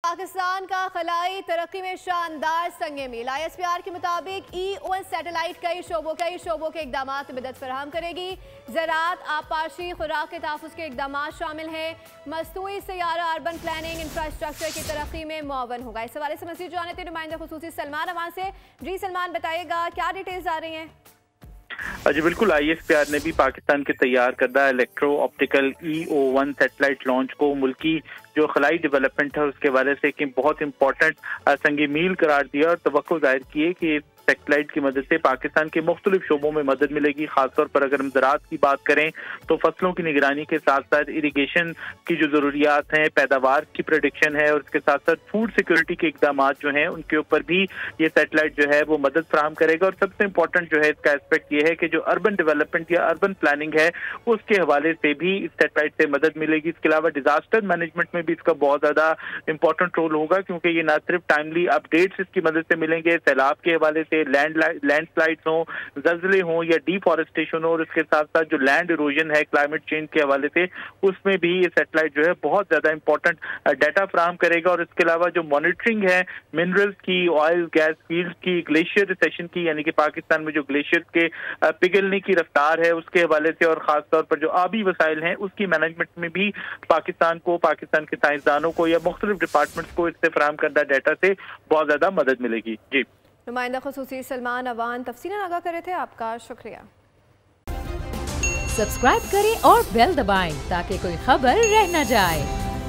पाकिस्तान का खलाई तरक्की में शानदार संग मील। ISPR के मुताबिक E1 सैटेलाइट कई शोबों के इकदाम में मदद फराहम करेगी। ज़राअत, आबपाशी, खुराक के तहफ़्फ़ुज़ के इकदाम शामिल हैं। मस्तूई सैयारा अर्बन प्लानिंग इंफ्रास्ट्रक्चर की तरक्की में मुआवन होगा। इस हवाले से मज़ीद जानते हैं नुमाइंदा खुसूसी सलमान अवान से। जी सलमान, बताइएगा क्या डिटेल्स आ रही हैं? जी बिल्कुल, ISPR ने भी पाकिस्तान के तैयार करदा electro optical EO1 satellite launch को मुल्की जो खलाई डेवलपमेंट है उसके हवाले से कि बहुत इंपॉर्टेंट संग मील करार दिया और तवक्को जाहिर किए कि सैटेलाइट की मदद से पाकिस्तान के मुख्तलिफ शोबों में मदद मिलेगी। खासतौर पर अगर हम ज़राअत की बात करें तो फसलों की निगरानी के साथ साथ इरिगेशन की जो ज़रूरियात हैं, पैदावार की प्रेडिक्शन है और इसके साथ साथ फूड सिक्योरिटी के इकदाम जो हैं उनके ऊपर भी ये सैटेलाइट जो है वो मदद फराहम करेगा। और सबसे इंपॉर्टेंट जो है इसका एस्पेक्ट ये है कि जो अर्बन डेवलपमेंट या अर्बन प्लानिंग है उसके हवाले से भी इस सैटेलाइट से मदद मिलेगी। इसके अलावा डिजास्टर मैनेजमेंट में भी इसका बहुत ज़्यादा इंपॉर्टेंट रोल होगा, क्योंकि ये न सिर्फ टाइमली अपडेट्स इसकी मदद से मिलेंगे, सैलाब के हवाले से लैंडस्लाइड्स हों, ज़लज़ले हों या डिफॉरेस्टेशन हो, और इसके साथ साथ जो लैंड इरोजन है क्लाइमेट चेंज के हवाले से उसमें भी ये सैटेलाइट जो है बहुत ज़्यादा इंपॉर्टेंट डाटा फराहम करेगा। और इसके अलावा जो मॉनिटरिंग है मिनरल्स की, ऑयल गैस फील्ड की, ग्लेशियर रिसेशन की, यानी कि पाकिस्तान में जो ग्लेशियर के पिघलने की रफ्तार है उसके हवाले से, और ख़ासतौर पर जो आबी वसाइल हैं उसकी मैनेजमेंट में भी पाकिस्तान के साइंसदानों को या मुख्तलिफ डिपार्टमेंट्स को इससे फराहम करदा डाटा से बहुत ज़्यादा मदद मिलेगी। जी, नुमाइंदा खुसूसी सलमान अवान तफसीलन आगाह करे थे, आपका शुक्रिया। सब्सक्राइब करें और बेल दबाएं ताकि कोई खबर रह न जाए।